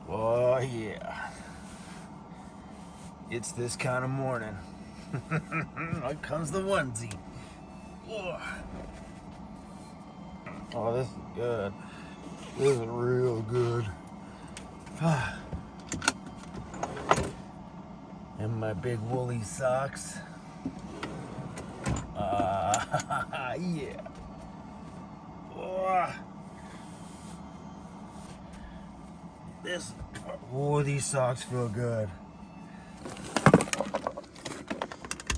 Oh yeah, it's this kind of morning. Here comes the onesie. Oh, this is good. This is real good. And my big woolly socks. Yeah. These socks feel good.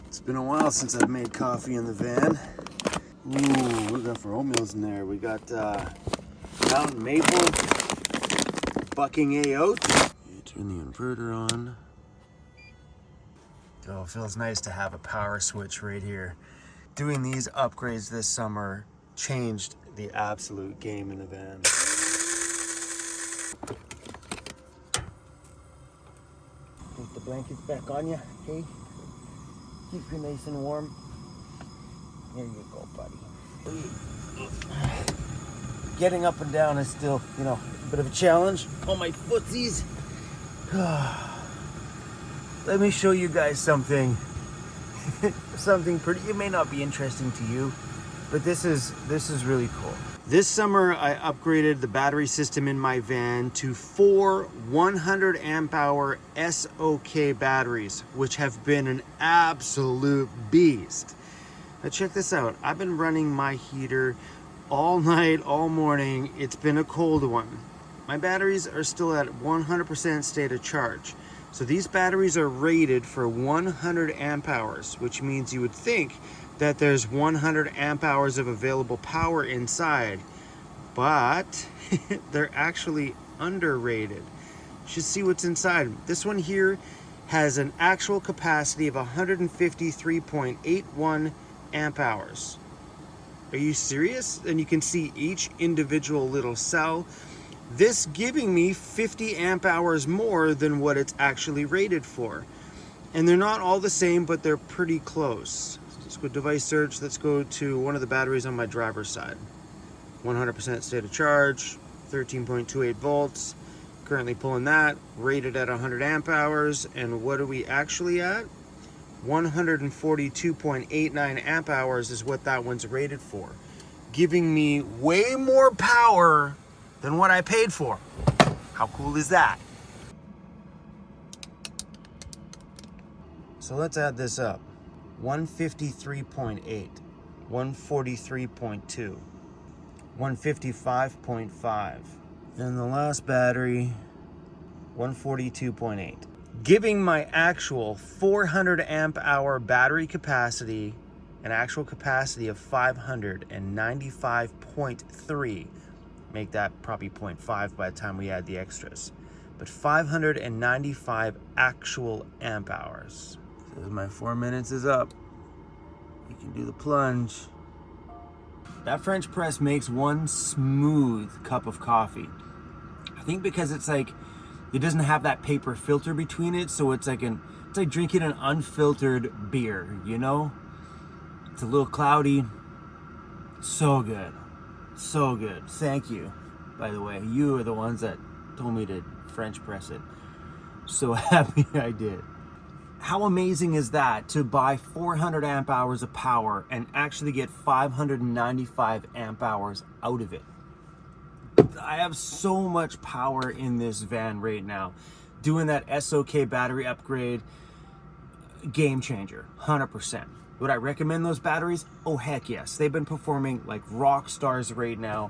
It's been a while since I've made coffee in the van. Ooh, what we got for oatmeals in there? We got Mountain Maple, Bucking A oat. Turn the inverter on. Oh, it feels nice to have a power switch right here. Doing these upgrades this summer changed the absolute game in the van. Put the blankets back on you, okay? Keep you nice and warm. Here you go, buddy. Getting up and down is still, a bit of a challenge. Oh, my footsies. Let me show you guys something. Something pretty, it may not be interesting to you, but this is really cool. This summer, I upgraded the battery system in my van to 4 100 amp hour SOK batteries, which have been an absolute beast. Now check this out. I've been running my heater all night, all morning. It's been a cold one. My batteries are still at 100% state of charge. So these batteries are rated for 100 amp hours, which means you would think that there's 100 amp hours of available power inside, but they're actually underrated. You should see what's inside. This one here has an actual capacity of 153.81 amp hours. Are you serious? And you can see each individual little cell. This giving me 50 amp hours more than what it's actually rated for. And they're not all the same, but they're pretty close. Let's go device search. Let's go to one of the batteries on my driver's side. 100% state of charge, 13.28 volts. Currently pulling that, rated at 100 amp hours. And what are we actually at? 142.89 amp hours is what that one's rated for. Giving me way more power than what I paid for. How cool is that? So let's add this up. 153.8, 143.2, 155.5. And the last battery, 142.8. Giving my actual 400 amp hour battery capacity an actual capacity of 595.3. Make that probably 0.5 by the time we add the extras. But 595 actual amp hours. So my 4 minutes is up. You can do the plunge. That French press makes one smooth cup of coffee. I think because it's like, it doesn't have that paper filter between it, so it's like drinking an unfiltered beer, you know? It's a little cloudy. So good. So good. Thank you, by the way. You are the ones that told me to French press it. So happy I did. How amazing is that, to buy 400 amp hours of power and actually get 595 amp hours out of it? I have so much power in this van right now. Doing that SOK battery upgrade, game changer, 100%. Would I recommend those batteries? Oh, heck yes. They've been performing like rock stars right now.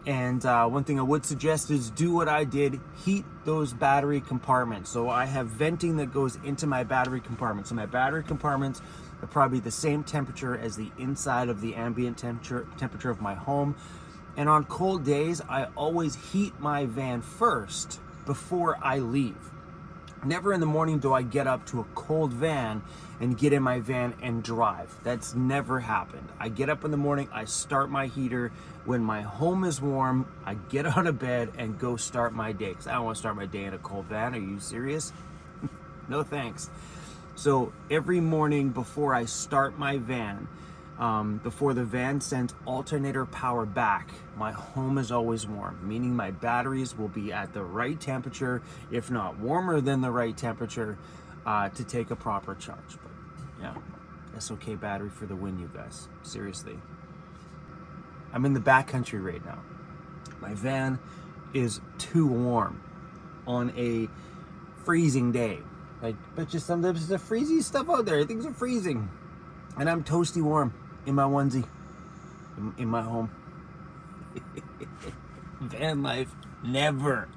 And one thing I would suggest is do what I did, heat those battery compartments. So I have venting that goes into my battery compartments. So my battery compartments are probably the same temperature as the inside of the ambient temperature of my home. And on cold days, I always heat my van first before I leave. Never in the morning do I get up to a cold van and get in my van and drive. That's never happened. I get up in the morning, I start my heater. When my home is warm, I get out of bed and go start my day. Because I don't want to start my day in a cold van. Are you serious? No thanks. So every morning before I start my van, before the van sends alternator power back, my home is always warm, meaning my batteries will be at the right temperature, if not warmer than the right temperature, to take a proper charge. But yeah, SOK battery for the win, you guys. Seriously. I'm in the backcountry right now. My van is too warm on a freezing day. Like, but just sometimes there's a freezy stuff out there. Things are freezing. And I'm toasty warm in my onesie, in my home. Van life never,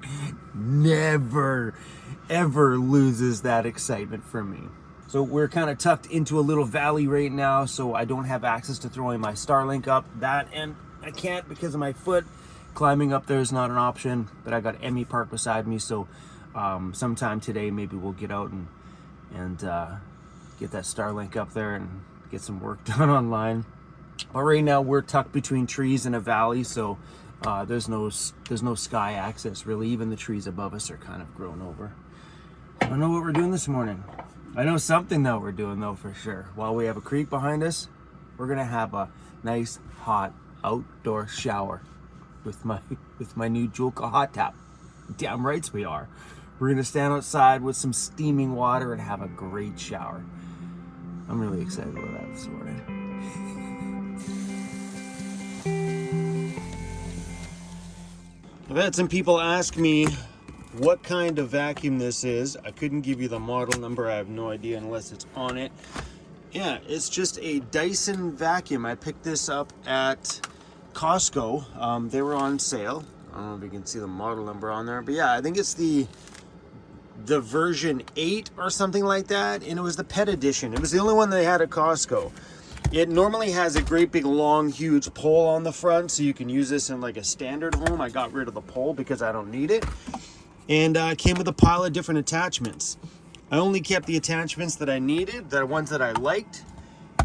ever loses that excitement for me. So we're kind of tucked into a little valley right now, so I don't have access to throwing my Starlink up. That, and I can't because of my foot. Climbing up there is not an option, but I got Emmy parked beside me, so sometime today maybe we'll get out and get that Starlink up there and get some work done online. But right now we're tucked between trees in a valley, so there's no sky access really. Even the trees above us are kind of grown over. I don't know what we're doing this morning. I know something that we're doing though for sure. While we have a creek behind us, we're gonna have a nice hot outdoor shower with my new Julka hot tap. Damn rights we are. We're gonna stand outside with some steaming water and have a great shower. I'm really excited about that this morning. I've had some people ask me what kind of vacuum this is. I couldn't give you the model number. I have no idea unless it's on it. Yeah, it's just a Dyson vacuum. I picked this up at Costco. They were on sale. I don't know if you can see the model number on there, but yeah, I think it's the version 8 or something like that, and it was the pet edition. It was the only one they had at Costco. It normally has a great big long huge pole on the front, so you can use this in like a standard home. I got rid of the pole because I don't need it, and it came with a pile of different attachments. I only kept the attachments that I needed, the ones that I liked,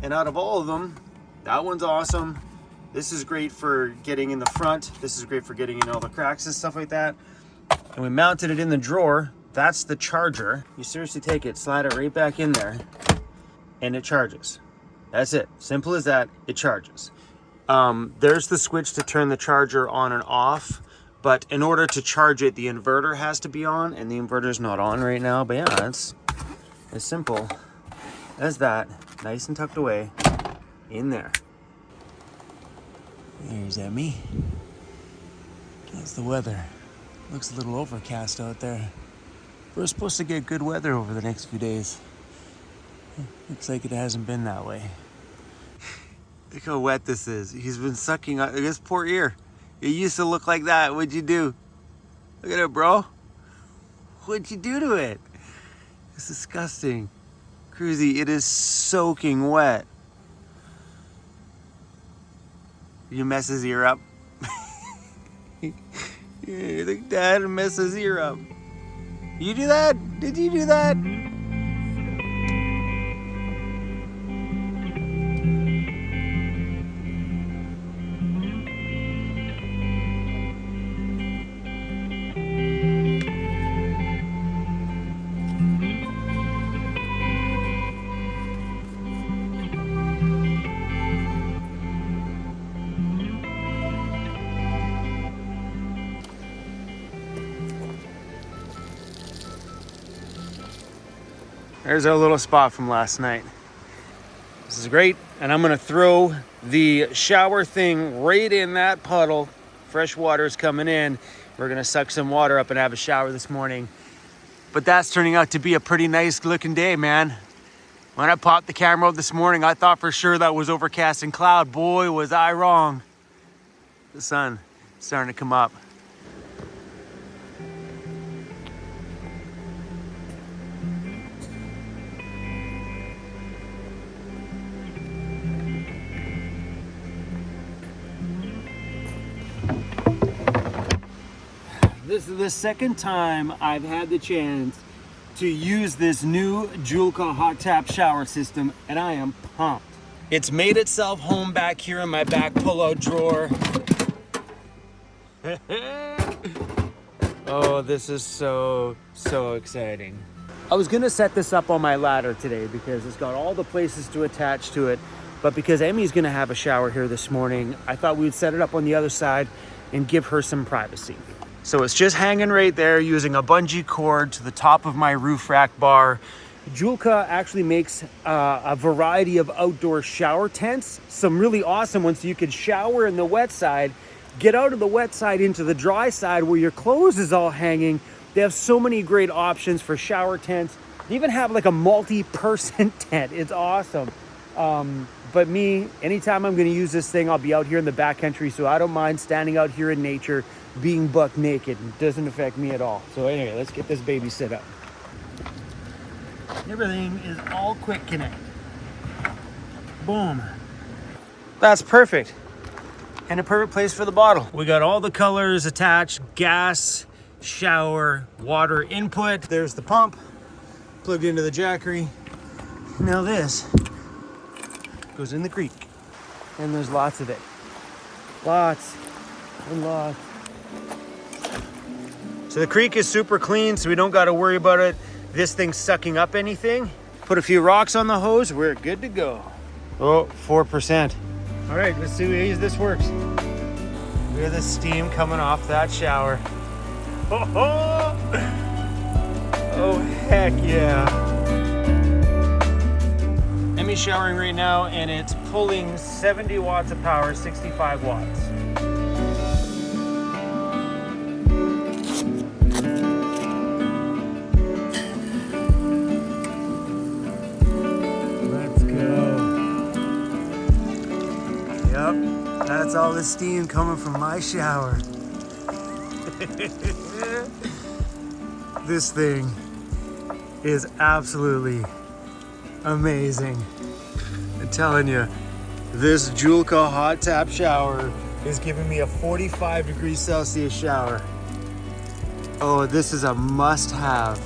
and out of all of them, that one's awesome. This is great for getting in the front. This is great for getting in all the cracks and stuff like that. And we mounted it in the drawer. That's the charger. You seriously take it, slide it right back in there, and it charges. That's it. Simple as that. It charges. There's the switch to turn the charger on and off. But in order to charge it, the inverter has to be on, and the inverter's not on right now. But yeah, it's as simple as that. Nice and tucked away in there. There's Emmy. That's the weather. Looks a little overcast out there. We're supposed to get good weather over the next few days. Looks like it hasn't been that way. Look how wet this is. He's been sucking on his poor ear. It used to look like that. What'd you do? Look at it, bro. What'd you do to it? It's disgusting. Cruzy, it is soaking wet. You mess his ear up. Look, Dad mess his ear up. You do that? Did you do that? There's our little spot from last night. This is great, and I'm gonna throw the shower thing right in that puddle. Fresh water's coming in. We're gonna suck some water up and have a shower this morning. But that's turning out to be a pretty nice looking day, man. When I popped the camera out this morning, I thought for sure that was overcast and cloud. Boy, was I wrong. The sun is starting to come up. This is the second time I've had the chance to use this new Julka hot tap shower system, and I am pumped. It's made itself home back here in my back pull-out drawer. Oh, this is so exciting. I was gonna set this up on my ladder today because it's got all the places to attach to it, But because Emmy's gonna have a shower here this morning, I thought we would set it up on the other side and give her some privacy. So it's just hanging right there using a bungee cord to the top of my roof rack bar. Julka actually makes a variety of outdoor shower tents, some really awesome ones. So you could shower in the wet side, get out of the wet side into the dry side where your clothes is all hanging. They have so many great options for shower tents. They even have like a multi-person tent. It's awesome. But me, anytime I'm gonna use this thing, I'll be out here in the backcountry, so I don't mind standing out here in nature, being buck naked. It doesn't affect me at all. So anyway, let's get this baby set up. Everything is all quick connect. Boom. That's perfect. And a perfect place for the bottle. We got all the colors attached: gas, shower, water input. There's the pump plugged into the Jackery. Now this goes in the creek, and there's lots of it. Lots and lots. So the creek is super clean, so we don't got to worry about it. This thing's sucking up anything. Put a few rocks on the hose, we're good to go. Oh, 4%. All right, let's see how easy this works. Look at the steam coming off that shower. Oh, heck yeah. Emmy's showering right now, and it's pulling 70 watts of power, 65 watts. Let's go. Yep, that's all the steam coming from my shower. This thing is absolutely amazing. I'm telling you, this Julka hot tap shower is giving me a 45 degrees Celsius shower. Oh, this is a must-have.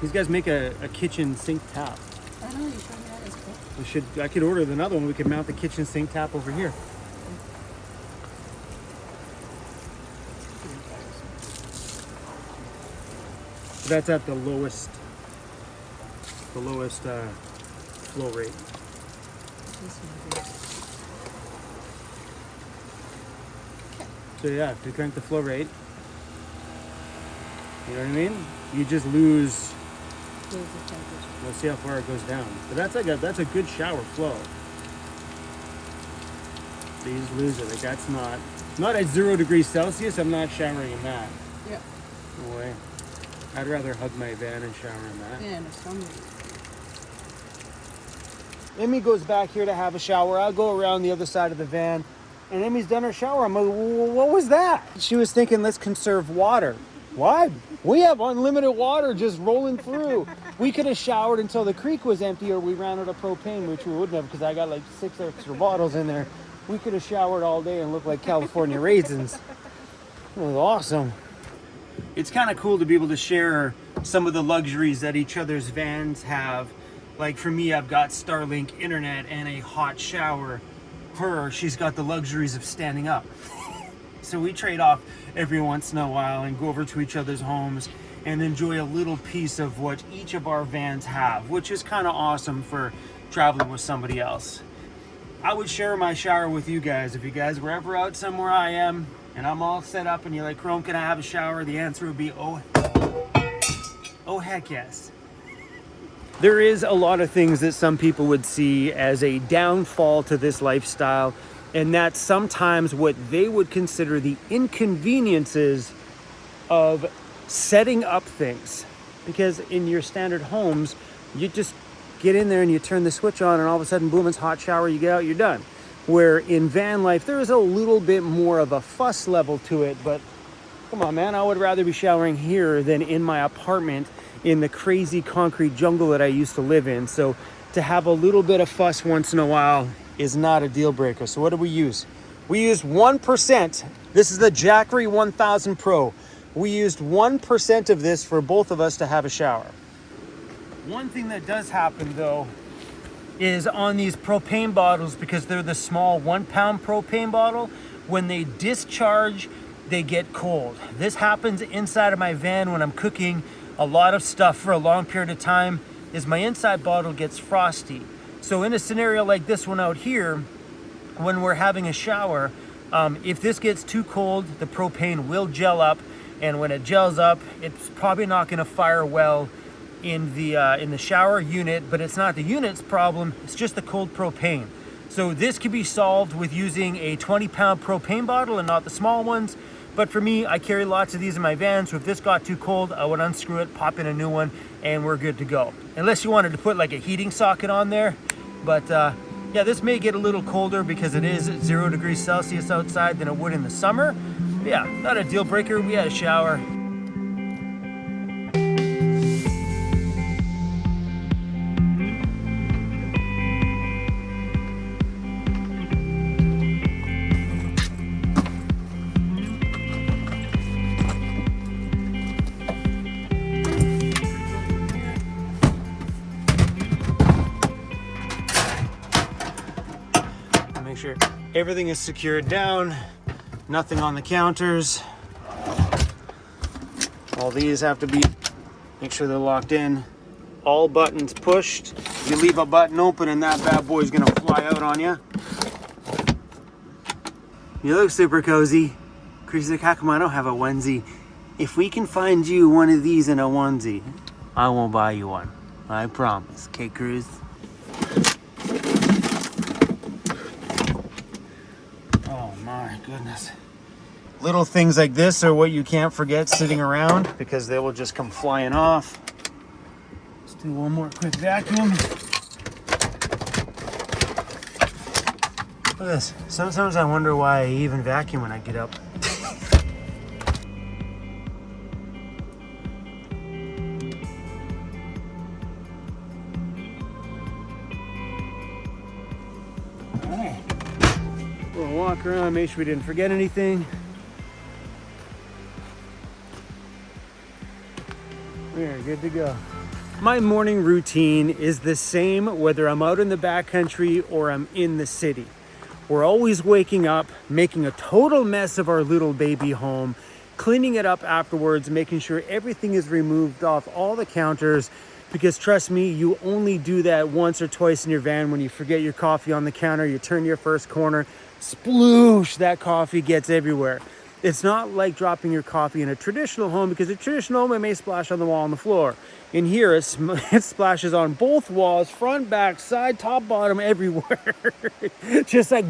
These guys make a kitchen sink tap. I know, you showed me that as cool. I could order another one. We could mount the kitchen sink tap over here. That's at the lowest flow rate. So yeah, to crank the flow rate, you know what I mean? You just lose. Let's see how far it goes down. But that's a good shower flow. So you just lose it. Like that's not at 0 degrees Celsius. I'm not showering in that. Yeah. No way. I'd rather hug my van and shower in that. Yeah, no, some. Emmy goes back here to have a shower. I'll go around the other side of the van, and Emmy's done her shower. I'm like, what was that? She was thinking, let's conserve water. Why? We have unlimited water just rolling through. We could have showered until the creek was empty, or we ran out of propane, which we wouldn't have because I got like 6 extra bottles in there. We could have showered all day and looked like California raisins. It was awesome. It's kind of cool to be able to share some of the luxuries that each other's vans have. Like for me, I've got Starlink internet and a hot shower. She's got the luxuries of standing up. So we trade off every once in a while and go over to each other's homes and enjoy a little piece of what each of our vans have, which is kind of awesome for traveling with somebody else. I would share my shower with you guys. If you guys were ever out somewhere I am and I'm all set up and you're like, Chrome, can I have a shower? The answer would be, oh heck yes. There is a lot of things that some people would see as a downfall to this lifestyle, and that's sometimes what they would consider the inconveniences of setting up things. Because in your standard homes, you just get in there and you turn the switch on and all of a sudden, boom, it's hot shower, you get out, you're done. Where in van life, there is a little bit more of a fuss level to it, but come on, man, I would rather be showering here than in my apartment in the crazy concrete jungle that I used to live in. So to have a little bit of fuss once in a while is not a deal breaker. So what do we use? We used 1%. This is the Jackery 1000 Pro. We used 1% of this for both of us to have a shower. One thing that does happen though is on these propane bottles, because they're the small 1 pound propane bottle, when they discharge, they get cold. This happens inside of my van when I'm cooking a lot of stuff for a long period of time, is my inside bottle gets frosty. So in a scenario like this one out here, when we're having a shower, if this gets too cold, the propane will gel up, and when it gels up, it's probably not going to fire well in the shower unit, but it's not the unit's problem, it's just the cold propane. So this can be solved with using a 20-pound propane bottle and not the small ones. But for me, I carry lots of these in my van, so if this got too cold, I would unscrew it, pop in a new one, and we're good to go. Unless you wanted to put like a heating socket on there. But yeah, this may get a little colder because it is 0 degrees Celsius outside than it would in the summer. But yeah, not a deal breaker. We had a shower. Make sure everything is secured down, nothing on the counters. All these have to be, make sure they're locked in. All buttons pushed. You leave a button open and that bad boy's gonna fly out on you. You look super cozy. Chrissy's like, how come I don't have a onesie? If we can find you one of these in a onesie, I won't buy you one. I promise. Okay, Cruz? My goodness. Little things like this are what you can't forget sitting around because they will just come flying off. Let's do one more quick vacuum. Look at this. Sometimes I wonder why I even vacuum when I get up. We'll walk around, make sure we didn't forget anything. We're good to go. My morning routine is the same whether I'm out in the backcountry or I'm in the city. We're always waking up, making a total mess of our little baby home, cleaning it up afterwards, making sure everything is removed off all the counters, because trust me, you only do that once or twice in your van when you forget your coffee on the counter, you turn your first corner, sploosh, that coffee gets everywhere. It's not like dropping your coffee in a traditional home, because a traditional home, it may splash on the wall on the floor. In here, it splashes on both walls, front, back, side, top, bottom, everywhere. Just like,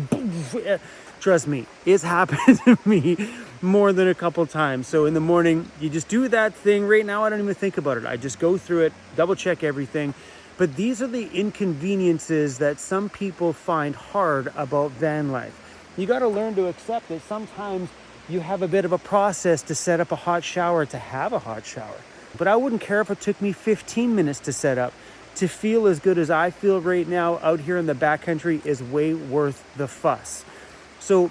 trust me, it's happened to me more than a couple times. So in the morning, you just do that thing. Right now, I don't even think about it. I just go through it, double check everything. But these are the inconveniences that some people find hard about van life. You got to learn to accept that sometimes you have a bit of a process to set up a hot shower, to have a hot shower. But I wouldn't care if it took me 15 minutes to set up. To feel as good as I feel right now out here in the backcountry is way worth the fuss. So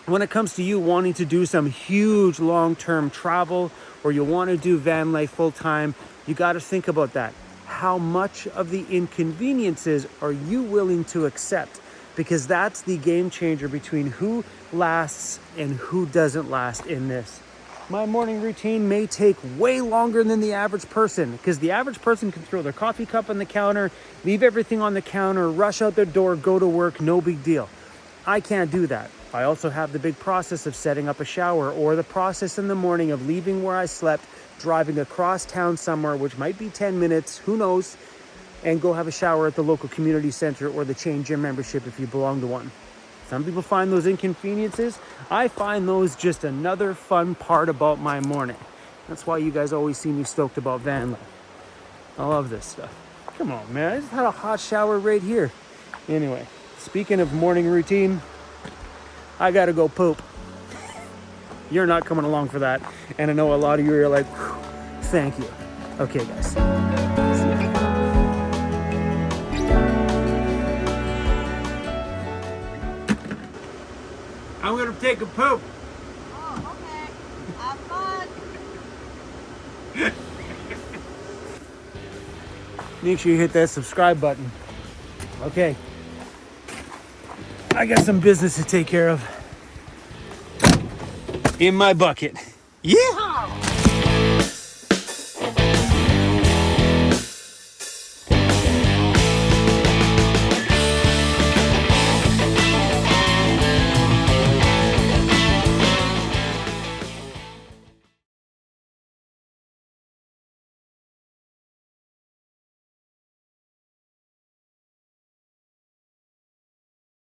when it comes to you wanting to do some huge long-term travel, or you want to do van life full-time, you got to think about that. How much of the inconveniences are you willing to accept? Because that's the game changer between who lasts and who doesn't last in this. My morning routine may take way longer than the average person, because the average person can throw their coffee cup on the counter, leave everything on the counter, rush out their door, go to work, no big deal. I can't do that. I also have the big process of setting up a shower, or the process in the morning of leaving where I slept, driving across town somewhere, which might be 10 minutes, who knows, and go have a shower at the local community center or the chain gym membership if you belong to one. Some people find those inconveniences. I find those just another fun part about my morning. That's why you guys always see me stoked about van life. I love this stuff. Come on, man. I just had a hot shower right here. Anyway, speaking of morning routine, I gotta go poop. You're not coming along for that. And I know a lot of you are like, thank you. Okay, guys. See ya. I'm gonna take a poop. Oh, okay. Have fun. Make sure you hit that subscribe button. Okay. I got some business to take care of. In my bucket. Yeah!